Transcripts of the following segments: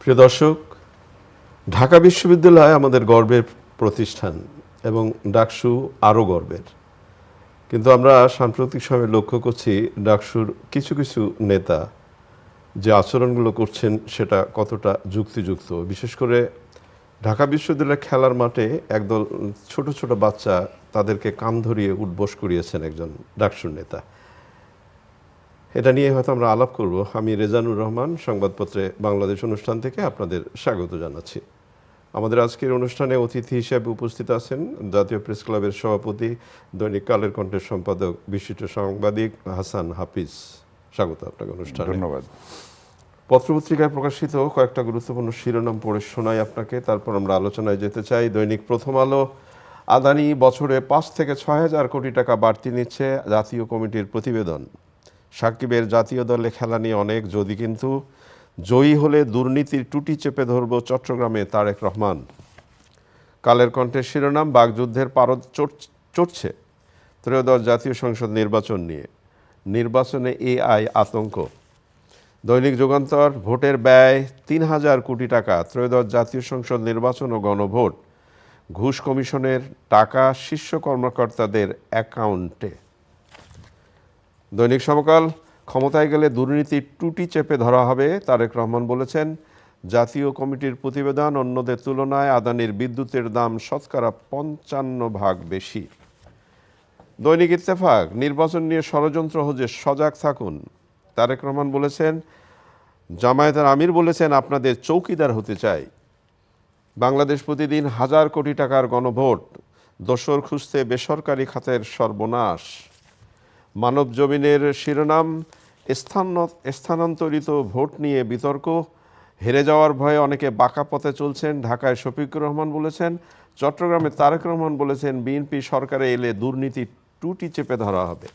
প্রিয় দর্শক, ঢাকা বিশ্ববিদ্যালয় আমাদের গর্বের প্রতিষ্ঠান এবং ডাকসু আরও গর্বের। কিন্তু আমরা সাম্প্রতিক সময়ে লক্ষ্য করছি ডাকসুর কিছু কিছু নেতা যে আচরণগুলো করছেন সেটা কতটা যুক্তিযুক্ত। বিশেষ করে ঢাকা বিশ্ববিদ্যালয়ের খেলার মাঠে একদল ছোট ছোট বাচ্চা তাদেরকে কান ধরিয়ে উঠবোস করিয়েছেন একজন ডাকসুর নেতা। এটা নিয়ে হয়তো আমরা আলাপ করব। আমি রেজানুর রহমান, সংবাদপত্রে বাংলাদেশ অনুষ্ঠান থেকে আপনাদের স্বাগত জানাচ্ছি। আমাদের আজকের অনুষ্ঠানে অতিথি হিসেবে উপস্থিত আছেন জাতীয় প্রেস ক্লাবের সভাপতি, দৈনিক কালের কণ্ঠের সম্পাদক, বিশিষ্ট সাংবাদিক হাসান হাফিজ। স্বাগত আপনাকে অনুষ্ঠানে। ধন্যবাদ। পত্রপত্রিকায় প্রকাশিত কয়েকটা গুরুত্বপূর্ণ শিরোনাম পড়ে শোনাই আপনাকে, তারপর আমরা আলোচনায় যেতে চাই। দৈনিক প্রথম আলো, আদানি বছরে 5 থেকে 6 হাজার কোটি টাকা বাড়তি নিচ্ছে, জাতীয় কমিটির প্রতিবেদন। সাকিবের জাতীয় দলে খেলা নিয়ে অনেক যদি, কিন্তু জয়ী হলে দুর্নীতির টুটি চেপে ধরব চট্টগ্রামে তারেক রহমান। কালের কণ্ঠের শিরোনাম, বাকযুদ্ধের পারদ চড়ছে ত্রয়োদশ জাতীয় সংসদ নির্বাচন নিয়ে, নির্বাচনে এআই আতঙ্ক। দৈনিক যুগান্তর, ভোটের ব্যয় 3,000 কোটি টাকা, ত্রয়োদশ জাতীয় সংসদ নির্বাচন ও গণভোট, ঘুষ কমিশনের টাকা শীর্ষ কর্মকর্তাদের অ্যাকাউন্টে। দৈনিক সমকাল, ক্ষমতায় গেলে দুর্নীতির টুটি চেপে ধরা হবে, তারেক রহমান বলেছেন। জাতীয় কমিটির প্রতিবেদন, অন্যদের তুলনায় আদানির বিদ্যুতের দাম শতকরা 55% বেশি। দৈনিক ইত্তেফাক, নির্বাচন নিয়ে ষড়যন্ত্র হচ্ছে, সজাগ থাকুন, তারেক রহমান বলেছেন। জামায়াতের আমির বলেছেন, আপনাদের চৌকিদার হতে চাই। বাংলাদেশ প্রতিদিন 1000 কোটি টাকার গণভোট, দোসর খুঁজতে বেসরকারি খাতের সর্বনাশ। মানব জমিনের শিরোনাম, স্থানান্তরিত ভোট নিয়ে বিতর্ক, হেরে যাওয়ার ভয়ে অনেকে বাঁকা পথে চলছেন, ঢাকায় শফিকুর রহমান বলেছেন। চট্টগ্রামে তারেক রহমান বলেছেন, বিএনপি সরকারে এলে দুর্নীতি টুটি চেপে ধরা হবে।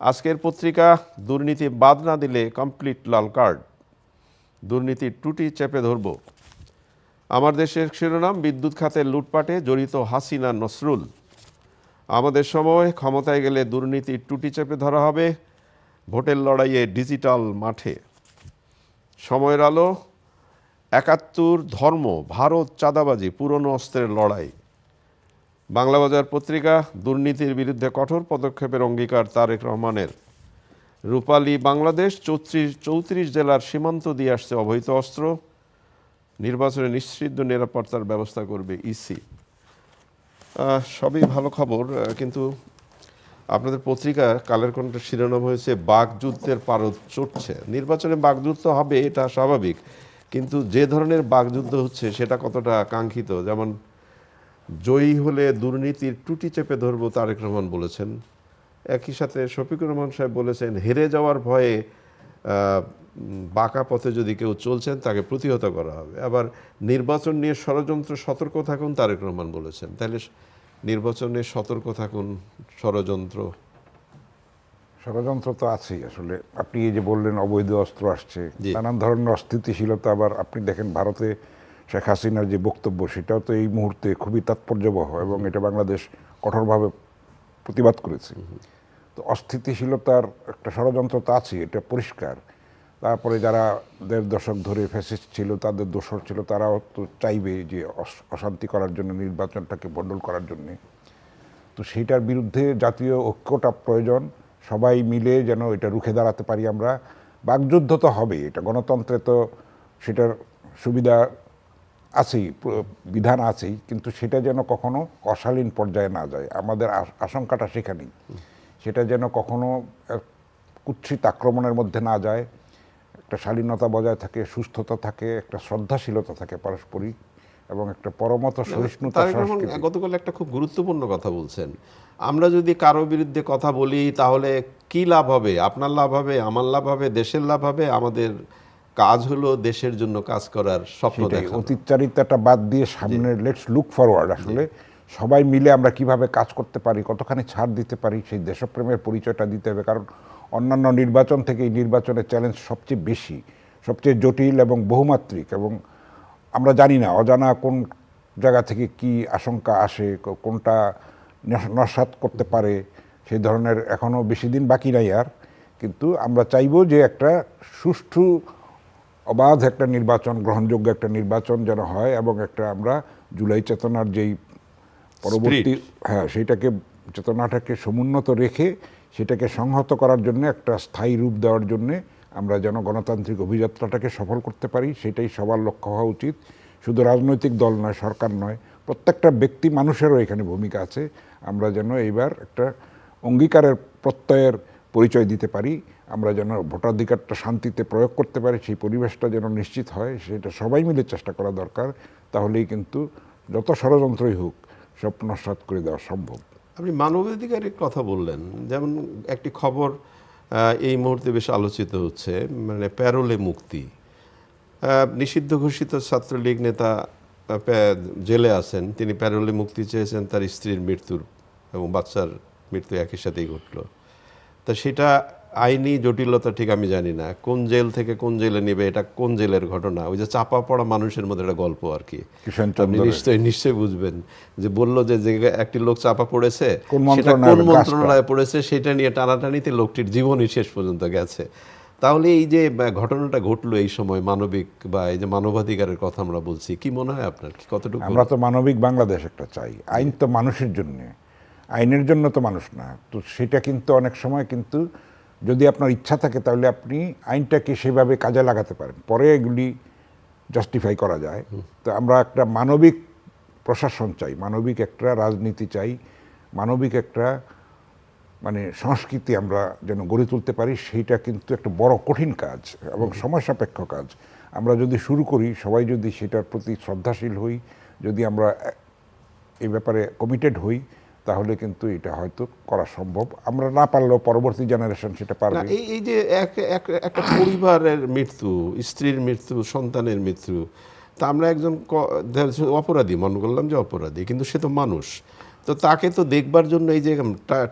আজকের পত্রিকা, দুর্নীতি বাদ না দিলে কমপ্লিট লাল কার্ড, দুর্নীতির টুটি চেপে ধরব। আমার দেশের শিরোনাম, বিদ্যুৎ খাতের লুটপাটে জড়িত হাসিনা নসরুল। আমাদের সময়, ক্ষমতায় গেলে দুর্নীতির টুটি চেপে ধরা হবে, ভোটের লড়াইয়ে ডিজিটাল মাঠে। সময়ের আলো, ৭১ ধর্ম, ভারত চাঁদাবাজি, পুরনো অস্ত্রের লড়াই। বাংলাবাজার পত্রিকা, দুর্নীতির বিরুদ্ধে কঠোর পদক্ষেপের অঙ্গীকার তারেক রহমানের। রূপালী বাংলাদেশ, 34 জেলার সীমান্ত দিয়ে আসছে অবৈধ অস্ত্র, নির্বাচনে নিশ্চিত নিরাপত্তার ব্যবস্থা করবে ইসি। সবই ভালো খবর, কিন্তু আপনাদের পত্রিকা কালের কণ্ঠের শিরোনাম হয়েছে, বাকযুদ্ধের পারদ চড়ছে। নির্বাচনে বাকযুদ্ধ হবে, এটা স্বাভাবিক, কিন্তু যে ধরনের বাকযুদ্ধ হচ্ছে সেটা কতটা কাঙ্ক্ষিত। যেমন জয়ী হলে দুর্নীতির টুটি চেপে ধরব, তারেক রহমান বলেছেন। একই সাথে শফিকুর রহমান সাহেব বলেছেন, হেরে যাওয়ার ভয়ে বাঁকা পথে যদি কেউ চলছেন তাকে প্রতিহত করা হবে। আবার নির্বাচন নিয়ে ষড়যন্ত্র, সতর্ক থাকুন, তারেক রহমান বলেছেন। তাহলে নির্বাচনে সতর্ক থাকুন, ষড়যন্ত্র তো আছেই। আসলে আপনি এই যে বললেন অবৈধ অস্ত্র আসছে, নানান ধরনের অস্থিতিশীলতা। আবার আপনি দেখেন ভারতে শেখ হাসিনার যে বক্তব্য, সেটাও তো এই মুহূর্তে খুবই তাৎপর্যবহ এবং এটা বাংলাদেশ কঠোরভাবে প্রতিবাদ করেছে। তো অস্থিতিশীলতার একটা ষড়যন্ত্র তো আছে, এটা পরিষ্কার। তারপরে যারা 1.5 দশক ধরে ফ্যাসিস্ট ছিল, তাদের দোসর ছিল, তারাও তো চাইবে যে অশান্তি করার জন্য, নির্বাচনটাকে বন্ডল করার জন্যে। তো সেইটার বিরুদ্ধে জাতীয় ঐক্যটা প্রয়োজন, সবাই মিলে যেন এটা রুখে দাঁড়াতে পারি আমরা। বাকযুদ্ধ তো হবে, এটা গণতন্ত্রে তো সেটার সুবিধা আছেই, বিধান আছেই, কিন্তু সেটা যেন কখনো অশালীন পর্যায়ে না যায়। আমাদের আশঙ্কাটা সেখানেই, সেটা যেন কখনো কুৎসিত আক্রমণের মধ্যে না যায়, একটা শালীনতা বজায় থাকে, সুস্থতা থাকে, একটা শ্রদ্ধাশীলতা থাকে পারস্পরিক, এবং একটা পরমত সহিষ্ণুতা। গতকাল একটা খুব গুরুত্বপূর্ণ কথা বলছেন, আমরা যদি কারো বিরুদ্ধে কথা বলি তাহলে কি লাভ হবে? আপনার লাভ হবে, আমার লাভ হবে, দেশের লাভ হবে। আমাদের কাজ হলো দেশের জন্য কাজ করার স্বপ্ন দেখা। অতীতচারিতাটা বাদ দিয়ে সামনে লেটস লুক ফরওয়ার্ড। আসলে সবাই মিলে আমরা কিভাবে কাজ করতে পারি, কতখানি ছাড় দিতে পারি, সেই দেশপ্রেমের পরিচয়টা দিতে হবে। কারণ অন্যান্য নির্বাচন থেকে এই নির্বাচনের চ্যালেঞ্জ সবচেয়ে বেশি, সবচেয়ে জটিল এবং বহুমাত্রিক, এবং আমরা জানি না অজানা কোন জায়গা থেকে কি আশঙ্কা আসে, কোনটা নস্যাৎ করতে পারে, সেই ধরনের এখনও বেশি দিন বাকি নাই আর, কিন্তু আমরা চাইবো যে একটা সুষ্ঠু অবাধ একটা নির্বাচন, গ্রহণযোগ্য একটা নির্বাচন যেন হয়, এবং একটা আমরা জুলাই চেতনার যেই পরবর্তী সেইটাকে চেতনাটাকে সমুন্নত রেখে সেটাকে সংহত করার জন্য একটা স্থায়ী রূপ দেওয়ার জন্যে আমরা যেন গণতান্ত্রিক অভিযাত্রাটাকে সফল করতে পারি, সেটাই সবার লক্ষ্য হওয়া উচিত। শুধু রাজনৈতিক দল নয়, সরকার নয়, প্রত্যেকটা ব্যক্তি মানুষেরও এখানে ভূমিকা আছে। আমরা যেন এইবার একটা অঙ্গীকারের প্রত্যয়ের পরিচয় দিতে পারি, আমরা যেন ভোটাধিকারটা শান্তিতে প্রয়োগ করতে পারি, সেই পরিবেশটা যেন নিশ্চিত হয়, সেটা সবাই মিলে চেষ্টা করা দরকার। তাহলেই কিন্তু যত ষড়যন্ত্রই হোক সব নস্যাৎ করে দেওয়া সম্ভব। আপনি মানবাধিকারের কথা বললেন, যেমন একটি খবর এই মুহূর্তে বেশ আলোচিত হচ্ছে, মানে প্যারোলে মুক্তি। নিষিদ্ধ ঘোষিত ছাত্রলীগ নেতা জেলে আছেন, তিনি প্যারোলে মুক্তি চেয়েছেন, তার স্ত্রীর মৃত্যুর এবং বাচ্চার মৃত্যু একই সাথেই ঘটলো। তা সেটা আইনি জটিলতা ঠিক আমি জানি না, কোন জেল থেকে কোন জেলে নেবে, এটা কোন জেলের ঘটনা, ওই যে চাপা পড়া মানুষের মধ্যে একটা গল্প আর কি, আপনি নিশ্চয়ই বুঝবেন যে বললো যে একটি লোক চাপা পড়েছে, সেটা কোন মন্ত্রণালয়ে পড়েছে সেটা নিয়ে টানাটানিতে লোকটির জীবনই শেষ পর্যন্ত গেছে। তাহলে এই যে ঘটনাটা ঘটলো এই সময় মানবিক বা এই যে মানবাধিকারের কথা আমরা বলছি, কি মনে হয় আপনার, কতটুকু? আমরা তো মানবিক বাংলাদেশ একটা চাই, আইন তো মানুষের জন্য, আইনের জন্য তো মানুষ না। তো সেটা কিন্তু অনেক সময় কিন্তু যদি আপনার ইচ্ছা থাকে তাহলে আপনি আইনটাকে সেভাবে কাজে লাগাতে পারেন, পরে এগুলি জাস্টিফাই করা যায়। তো আমরা একটা মানবিক প্রশাসন চাই, মানবিক একটা রাজনীতি চাই, মানবিক একটা মানে সংস্কৃতি আমরা যেন গড়ে তুলতে পারি। সেইটা কিন্তু একটা বড় কঠিন কাজ এবং সময় সাপেক্ষ কাজ। আমরা যদি শুরু করি, সবাই যদি সেটার প্রতি শ্রদ্ধাশীল হই, যদি আমরা এই ব্যাপারে কমিটেড হই, তাহলে কিন্তু এটা হয়তো করা সম্ভব। আমরা না পারলেও পরবর্তী জেনারেশন সেটা পারবে। এই যে একটা পরিবারের মৃত্যু, স্ত্রীর মৃত্যু, সন্তানের মৃত্যু, তা আমরা একজন অপরাধী মনে করলাম যে অপরাধী, কিন্তু সে তো মানুষ, তো তাকে তো দেখবার জন্য এই যে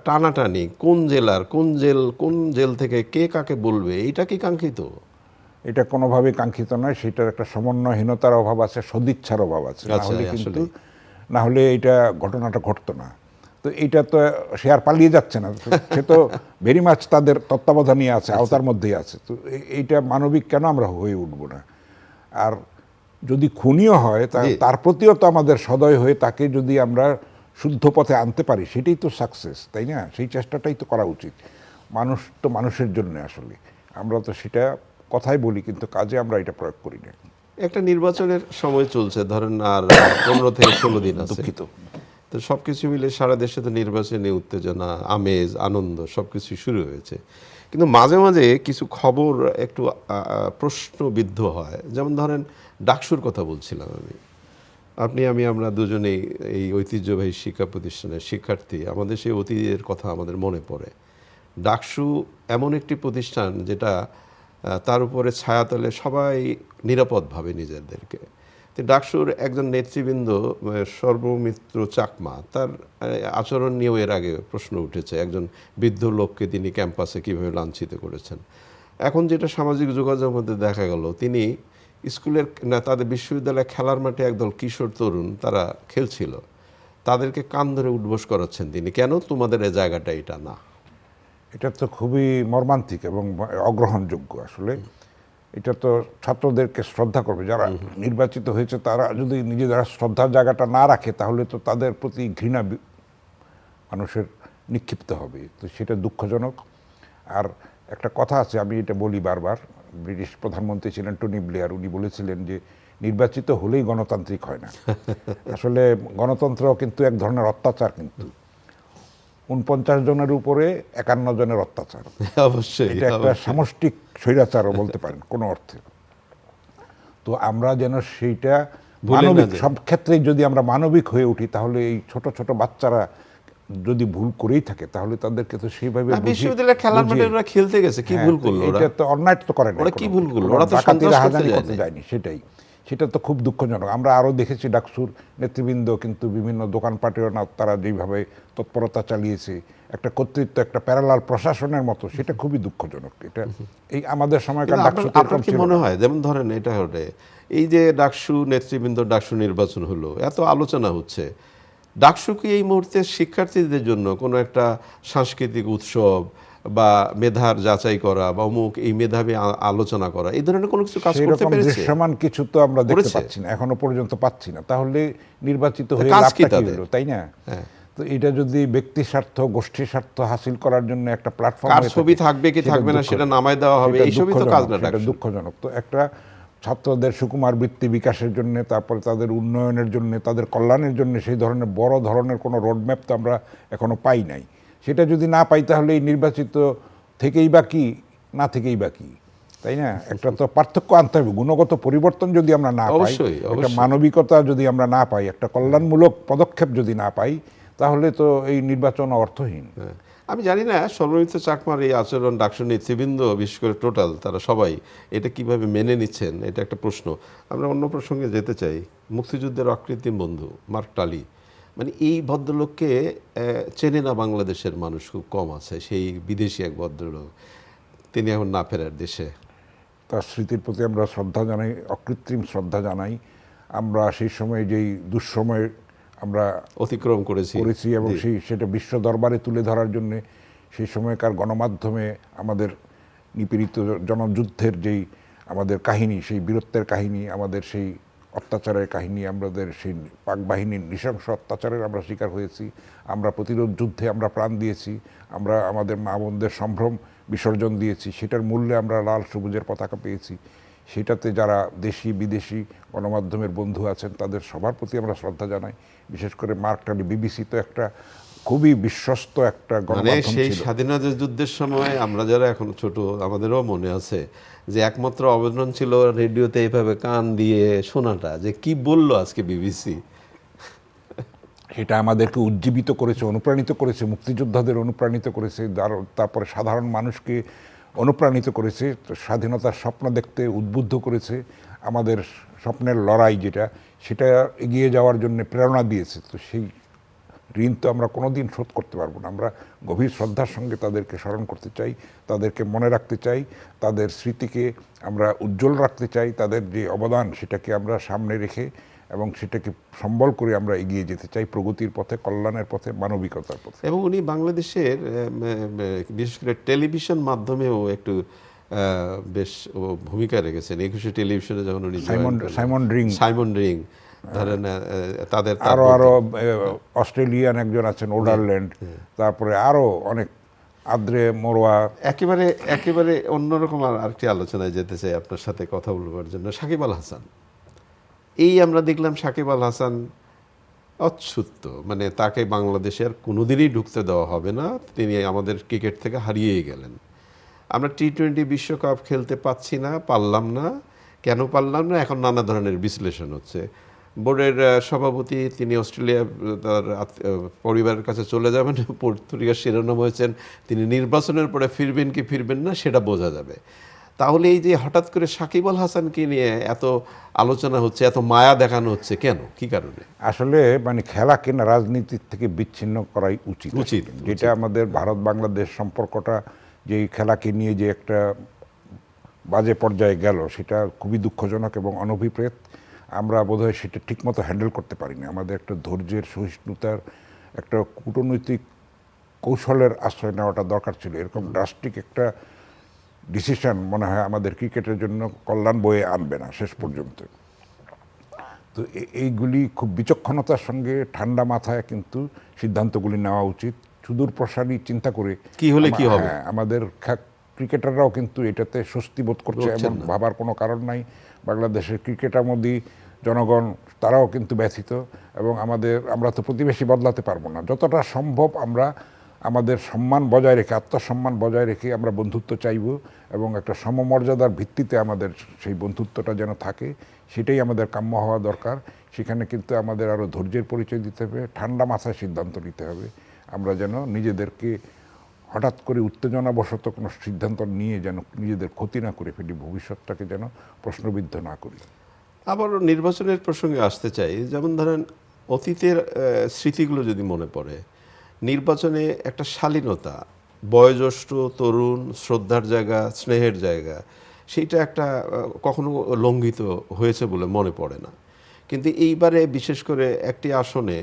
টানাটানি, কোন জেলার কোন জেল থেকে কে কাকে বলবে, এটা কি কাঙ্ক্ষিত? এটা কোনোভাবেই কাঙ্ক্ষিত নয়, সেটার একটা সমন্বয়হীনতার অভাব আছে, সদিচ্ছার অভাব আছে। না হলে এটা ঘটনাটা ঘটতো না। তো এইটা তো সে আর পালিয়ে যাচ্ছে না, সে তো ভেরি মাছ তাদের তত্ত্বাবধানে আছে, আওতার মধ্যেই আছে। তো এইটা মানবিক কেন আমরা হয়ে উঠবো না? আর যদি খুনিও হয় তার প্রতিও তো আমাদের সদয় হয়ে তাকে যদি আমরা শুদ্ধ পথে আনতে পারি, সেটাই তো সাকসেস, তাই না? সেই চেষ্টাটাই তো করা উচিত। মানুষ তো মানুষের জন্য, আসলে আমরা তো সেটা কথাই বলি কিন্তু কাজে আমরা এটা প্রয়োগ করি না। একটা নির্বাচনের সময় চলছে, ধরেন আর 15 থেকে 16 দিন আছে, দুঃখিত। তো সব কিছু মিলে সারা দেশে তো নির্বাচনী উত্তেজনা, আমেজ, আনন্দ সব কিছু শুরু হয়েছে, কিন্তু মাঝে মাঝে কিছু খবর একটু প্রশ্নবিদ্ধ হয়। যেমন ধরেন ডাকসুর কথা বলছিলাম আমরা দুজনেই এই ঐতিহ্যবাহী শিক্ষা প্রতিষ্ঠানের শিক্ষার্থী, আমাদের সেই অতীতের কথা আমাদের মনে পড়ে। ডাকসু এমন একটি প্রতিষ্ঠান যেটা তার উপরে ছায়াতলে সবাই নিরাপদ ভাবে নিজেদেরকে। তো ডাকসুর একজন নেতৃবৃন্দ সর্বমিত্র চাকমা, তার আচরণ নিয়েও এর আগে প্রশ্ন উঠেছে, একজন বৃদ্ধ লোককে তিনি ক্যাম্পাসে কীভাবে লাঞ্ছিত করেছেন। এখন যেটা সামাজিক যোগাযোগের মধ্যে দেখা গেল, তিনি স্কুলের না তাদের বিশ্ববিদ্যালয়ে খেলার মাঠে একদল কিশোর তরুণ তারা খেলছিল, তাদেরকে কান ধরে উঠবোস করাচ্ছেন তিনি, কেন তোমাদের এই জায়গাটা এটা না। এটা তো খুবই মর্মান্তিক এবং অগ্রহণযোগ্য। আসলে এটা তো ছাত্রদেরকে শ্রদ্ধা করবে, যারা নির্বাচিত হয়েছে তারা যদি নিজেরা শ্রদ্ধার জায়গাটা না রাখে তাহলে তো তাদের প্রতি ঘৃণা মানুষের নিক্ষিপ্ত হবে। তো সেটা দুঃখজনক। আর একটা কথা আছে, আমি এটা বলি বারবার, ব্রিটিশ প্রধানমন্ত্রী ছিলেন টনি ব্লেয়ার, উনি বলেছিলেন যে নির্বাচিত হলেই গণতান্ত্রিক হয় না। আসলে গণতন্ত্র কিন্তু এক ধরনের অত্যাচার, কিন্তু 49 জনের উপরে 51 জনের অত্যাচার, অবশ্যই এটা একটা সামষ্টিক স্বৈরাচারও বলতে পারেন কোনো অর্থে। তো আমরা যেন সেইটা মানবিক, সব ক্ষেত্রেই যদি আমরা মানবিক হয়ে উঠি, তাহলে এই ছোট ছোট বাচ্চারা যদি ভুল করেই থাকে তাহলে তাদেরকে তো সেইভাবে বিশ্ববিদ্যালয়ের খেলার মাঠে ওরা খেলতে গেছে, কি ভুল করলো ওরা? এটা তো অন্যায় তো করে না, ওরা কি ভুল করলো? ওরা তো সন্ত্রাস করতে যায়নি, সেটা তো খুব দুঃখজনক। আমরা আরও দেখেছি ডাকসুর নেতৃবৃন্দ কিন্তু বিভিন্ন দোকানপাটেও না তারা যেভাবে তৎপরতা চালিয়েছে, একটা কর্তৃত্ব, একটা প্যারালাল প্রশাসনের মতো, সেটা খুবই দুঃখজনক। এটা এই আমাদের সময়কার ডাকসু আপনার কি মনে হয়, যেমন ধরেন এটা হলে এই যে ডাকসু নেতৃবৃন্দ, ডাকসু নির্বাচন হলো, এত আলোচনা হচ্ছে, ডাকসু কি এই মুহূর্তে শিক্ষার্থীদের জন্য কোনো একটা সাংস্কৃতিক উৎসব বা মেধার যাচাই করা বা অমুক এই মেধাবী আলোচনা করা এই ধরনের কোনো কিছু কাজ করতে সেরকম পেরেছে? দৃশ্যমান কিছু তো আমরা দেখতে করেছে? পাচ্ছি না, এখনো পর্যন্ত পাচ্ছি না। তাহলে নির্বাচিত হয়ে কাজ কি লাভটা কি তাদের? হলো, তাই না? হ্যাঁ। তো এটা যদি ব্যক্তি স্বার্থ, গোষ্ঠী স্বার্থ হাসিল করার জন্য একটা প্ল্যাটফর্ম কার ছবি থাকবে কি থাকবে না সেটা নামায় দেওয়া হবে, এইসবই তো কাজ না সেটা ডাকসু। দুঃখজনক। তো একটা ছাত্রদের সুকুমার বৃত্তি বিকাশের জন্য, তারপরে তাদের উন্নয়নের জন্য, তাদের কল্যাণের জন্য সেই ধরনের বড় ধরনের কোনো রোডম্যাপ তো আমরা এখনো পাই নাই। সেটা যদি না পাই তাহলে এই নির্বাচিত থেকেই বা কি, না থেকেই বা কি, তাই না? একটা তো পার্থক্য আনতে হবে। গুণগত পরিবর্তন যদি আমরা না পাই, অবশ্যই, একটা অবশ্যই। মানবিকতা যদি আমরা না পাই, একটা কল্যাণমূলক পদক্ষেপ যদি না পাই, তাহলে তো এই নির্বাচন অর্থহীন। হ্যাঁ। আমি জানি না সর্বমিত্র চাকমার এই আচরণ ডাকসু নেতৃবৃন্দ বিশেষ করে টোটাল তারা সবাই এটা কিভাবে মেনে নিচ্ছেন, এটা একটা প্রশ্ন। আমরা অন্য প্রসঙ্গে যেতে চাই। মুক্তিযুদ্ধের অকৃত্রিম বন্ধু মার্ক টালি, মানে এই ভদ্রলোককে চেনে না বাংলাদেশের মানুষ খুব কম আছে। সেই বিদেশি এক ভদ্রলোক, তিনি এখন না ফেরার দেশে। তার স্মৃতির প্রতি আমরা শ্রদ্ধা জানাই, অকৃত্রিম শ্রদ্ধা জানাই। আমরা সেই সময় যেই দুঃসময় আমরা অতিক্রম করেছি করেছি এবং সেটা বিশ্ব দরবারে তুলে ধরার জন্য সেই সময়কার গণমাধ্যমে আমাদের নিপীড়িত জনযুদ্ধের যেই আমাদের কাহিনী, সেই বীরত্বের কাহিনী, আমাদের সেই অত্যাচারের কাহিনী, আমাদের সেই পাক বাহিনীর নৃশংস অত্যাচারের আমরা শিকার হয়েছি। আমরা প্রতিরোধ যুদ্ধে আমরা প্রাণ দিয়েছি, আমরা আমাদের মা বোনদের সম্ভ্রম বিসর্জন দিয়েছি, সেটার মূল্যে আমরা লাল সবুজের পতাকা পেয়েছি। সেটাতে যারা দেশি বিদেশি গণমাধ্যমের বন্ধু আছেন তাদের সবার প্রতি আমরা শ্রদ্ধা জানাই। বিশেষ করে মার্ক টালি, বিবিসি তো একটা খুবই বিশ্বস্ত একটা মানে গণমাধ্যম সেই ছিল। স্বাধীনতা যুদ্ধের সময় আমরা যারা এখন ছোট আমাদেরও মনে আছে যে একমাত্র অবদান ছিল রেডিওতে এইভাবে কান দিয়ে শোনাটা, যে কি বললো আজকে বিবিসি। সেটা আমাদেরকে উজ্জীবিত করেছে, অনুপ্রাণিত করেছে, মুক্তিযোদ্ধাদের অনুপ্রাণিত করেছে, তারপরে সাধারণ মানুষকে অনুপ্রাণিত করেছে, তো স্বাধীনতার স্বপ্ন দেখতে উদ্বুদ্ধ করেছে। আমাদের স্বপ্নের লড়াই যেটা, সেটা এগিয়ে যাওয়ার জন্য প্রেরণা দিয়েছে। তো সেই ঋণ তো আমরা কোনোদিন শোধ করতে পারবো না। আমরা গভীর শ্রদ্ধার সঙ্গে তাদেরকে স্মরণ করতে চাই, তাদেরকে মনে রাখতে চাই, তাদের স্মৃতিকে আমরা উজ্জ্বল রাখতে চাই, তাদের যে অবদান সেটাকে আমরা সামনে রেখে এবং সেটাকে সম্বল করে আমরা এগিয়ে যেতে চাই প্রগতির পথে, কল্যাণের পথে, মানবিকতার পথে। এবং উনি বাংলাদেশের বিশেষ করে টেলিভিশন মাধ্যমেও একটু বেশ ভূমিকা রেখেছেন। 21 টেলিভিশনে যখন উনি সাইমন রিং ধরেন, তাদের আরো অস্ট্রেলিয়ান একজন আছেন ওডারল্যান্ড, তারপরে আরো অনেক আদ্রে মোরোয়া। একেবারে একেবারে অন্যরকম আরেকটি আলোচনায় যেতে চাই আপনার সাথে কথা বলবার জন্য। সাকিব আল হাসান, এই আমরা দেখলাম সাকিব আল হাসান অচ্ছুত্ত, মানে তাকে বাংলাদেশে আর কোনোদিনই ঢুকতে দেওয়া হবে না, তিনি আমাদের ক্রিকেট থেকে হারিয়েই গেলেন। আমরা টি-20 বিশ্বকাপ খেলতে পাচ্ছি না, পারলাম না, কেন পারলাম না, এখন নানা ধরনের বিশ্লেষণ হচ্ছে। বোর্ডের সভাপতি তিনি অস্ট্রেলিয়া তার পরিবারের কাছে চলে যাবেন, পত্রিকার শিরোনাম হয়েছেন তিনি নির্বাচনের পরে ফিরবেন কি ফিরবেন না সেটা বোঝা যাবে। তাহলে এই যে হঠাৎ করে সাকিব আল হাসানকে নিয়ে এত আলোচনা হচ্ছে, এত মায়া দেখানো হচ্ছে, কেন, কি কারণে? আসলে মানে খেলাকে না রাজনীতির থেকে বিচ্ছিন্ন করাই উচিত। যেটা আমাদের ভারত বাংলাদেশ সম্পর্কটা, যে খেলাকে নিয়ে যে একটা বাজে পর্যায়ে গেল, সেটা খুবই দুঃখজনক এবং অনভিপ্রেত। আমরা বোধহয় সেটা ঠিকমতো হ্যান্ডেল করতে পারিনি। আমাদের একটা ধৈর্যের, সহিষ্ণুতার, একটা কূটনৈতিক কৌশলের আশ্রয় নেওয়াটা দরকার ছিল। এরকম ড্রাস্টিক একটা ডিসিশন মনে হয় আমাদের ক্রিকেটের জন্য কল্যাণ বয়ে আনবে না শেষ পর্যন্ত। তো এইগুলি খুব বিচক্ষণতার সঙ্গে ঠান্ডা মাথায় কিন্তু সিদ্ধান্তগুলি নেওয়া উচিত, সুদূর প্রসারী চিন্তা করে। কি হলে কি হবে। আমাদের ক্রিকেটাররাও কিন্তু এটাতে স্বস্তি বোধ করছে, এমন ভাবার কোনো কারণ নাই। বাংলাদেশের ক্রিকেটারমোদী জনগণ তারাও কিন্তু ব্যথিত, এবং আমরা তো প্রতিবেশী বদলাতে পারবো না। যতটা সম্ভব আমরা আমাদের সম্মান বজায় রেখে, আত্মসম্মান বজায় রেখে আমরা বন্ধুত্ব চাইব, এবং একটা সমমর্যাদার ভিত্তিতে আমাদের সেই বন্ধুত্বটা যেন থাকে, সেটাই আমাদের কাম্য হওয়া দরকার। সেখানে কিন্তু আমাদের আরও ধৈর্যের পরিচয় দিতে হবে, ঠান্ডা মাথায় সিদ্ধান্ত নিতে হবে। আমরা যেন নিজেদেরকে হঠাৎ করে উত্তেজনাবশত কোনো সিদ্ধান্ত নিয়ে যেন নিজেদের ক্ষতি না করে ফেলি, ভবিষ্যৎটাকে যেন প্রশ্নবিদ্ধ না করি। আবার নির্বাচনের প্রসঙ্গে আসতে চাই। যেমন ধরেন অতীতের স্মৃতিগুলো যদি মনে পড়ে, নির্বাচনে একটা শালীনতা, বয়োজ্যেষ্ঠ তরুণ শ্রদ্ধার জায়গা, স্নেহের জায়গা, সেইটা একটা কখনো লঙ্ঘিত হয়েছে বলে মনে পড়ে না। কিন্তু এইবারে বিশেষ করে একটি আসনে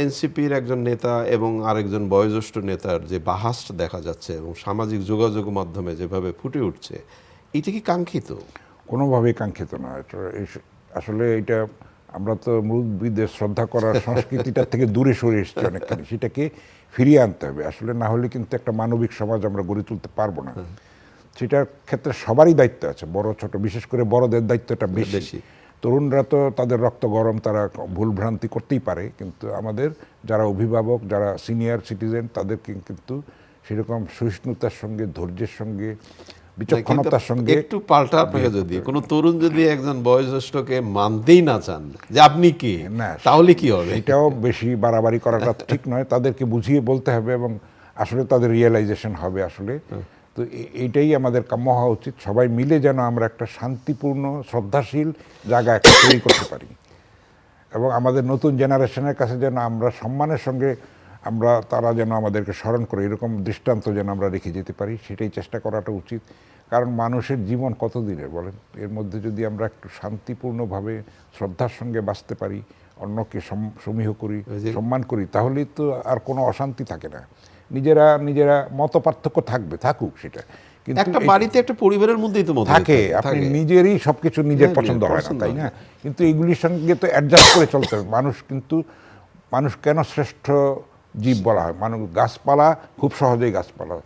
এনসিপির একজন নেতা এবং আরেকজন বয়োজ্যেষ্ঠ নেতার যে বাহাস দেখা যাচ্ছে এবং সামাজিক যোগাযোগ মাধ্যমে যেভাবে ফুটে উঠছে, এটা কি কাঙ্ক্ষিত? কোনোভাবেই কাঙ্ক্ষিত না। আসলে এটা আমরা তো মুরব্বীদের শ্রদ্ধা করার সংস্কৃতিটার থেকে দূরে সরে এসেছি অনেকখানি। সেটাকে ফিরিয়ে আনতে হবে আসলে, না হলে কিন্তু একটা মানবিক সমাজ আমরা গড়ে তুলতে পারবো না। সেটার ক্ষেত্রে সবারই দায়িত্ব আছে, বড় ছোট, বিশেষ করে বড়দের দায়িত্বটা বেশি। তরুণরা তো তাদের রক্ত গরম, তারা ভুলভ্রান্তি করতেই পারে, কিন্তু আমাদের যারা অভিভাবক, যারা সিনিয়র সিটিজেন, তাদেরকে কিন্তু সেরকম সহিষ্ণুতার সঙ্গে, ধৈর্যের সঙ্গে, বিচক্ষণতার সঙ্গে একটু পাল্টা আপনাকে, যদি কোনো তরুণ যদি একজন বয়োজ্যেষ্ঠকে মানতেই না চান যে আপনি কি, তাহলে কি হবে? এটাও বেশি বাড়াবাড়ি করাটা ঠিক নয়। তাদেরকে বুঝিয়ে বলতে হবে এবং আসলে তাদের রিয়েলাইজেশন হবে আসলে। তো এইটাই আমাদের কাম্য হওয়া উচিত, সবাই মিলে যেন আমরা একটা শান্তিপূর্ণ, শ্রদ্ধাশীল জায়গা একটা তৈরি করতে পারি এবং আমাদের নতুন জেনারেশনের কাছে যেন আমরা সম্মানের সঙ্গে তারা যেন আমাদেরকে স্মরণ করে, এরকম দৃষ্টান্ত যেন আমরা রেখে যেতে পারি, সেটাই চেষ্টা করাটা উচিত। কারণ মানুষের জীবন কত দিনের বলেন, এর মধ্যে যদি আমরা একটু শান্তিপূর্ণভাবে শ্রদ্ধার সঙ্গে বাঁচতে পারি, অন্যকে সমীহ করি, সম্মান করি, তাহলেই তো আর কোনো অশান্তি থাকে না। নিজেরা মত পার্থক্য থাকুক, সেটা কিন্তু একটা বাড়িতে একটা পরিবারের মধ্যেই তো থাকে। আপনি নিজেরই সবকিছু নিজের পছন্দ হয় না, তাই না? কিন্তু এগুলির সঙ্গে তো অ্যাডজাস্ট করে চলতে হবে। মানুষ কেন শ্রেষ্ঠ জীব বলা হয়? মানুষ গাছপালা খুব সহজেই গাছপালা,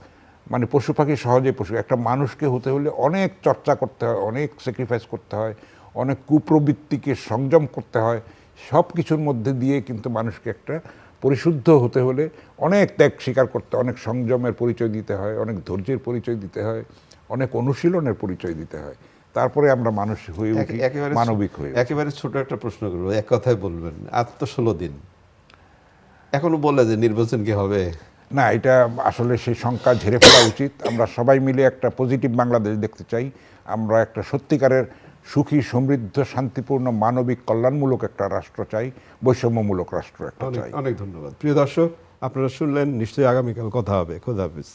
মানে পশু পাখি সহজেই পশু। একটা মানুষকে হতে হলে অনেক চর্চা করতে হয়, অনেক স্যাক্রিফাইস করতে হয়, অনেক কুপ্রবৃত্তিকে সংযম করতে হয়। সব কিছুর মধ্যে দিয়ে কিন্তু মানুষকে একটা পরিশুদ্ধ হতে হলে অনেক ত্যাগ স্বীকার করতে, অনেক সংযমের পরিচয় দিতে হয়, অনেক ধৈর্যের পরিচয় দিতে হয়, অনেক অনুশীলনের পরিচয় দিতে হয়। তারপরে আমরা মানুষ হয়ে উঠি, মানবিক হয়ে। একেবারে ছোট একটা প্রশ্ন করবো, এক কথায় বলবেন, আজ তো 16 দিন, এখনো বলে যে নির্বাচন কি হবে? না, এটা আসলে সেই শঙ্কা ঝেড়ে ফেলা উচিত। আমরা সবাই মিলে একটা পজিটিভ বাংলাদেশ দেখতে চাই। আমরা একটা সত্যিকারের সুখী, সমৃদ্ধ, শান্তিপূর্ণ, মানবিক, কল্যাণমূলক একটা রাষ্ট্র চাই, বৈষম্যমূলক রাষ্ট্র একটা চাই। অনেক ধন্যবাদ। প্রিয় দর্শক, আপনারা শুনলেন, নিশ্চয়ই আগামীকাল কথা হবে। খোদা হাফেজ।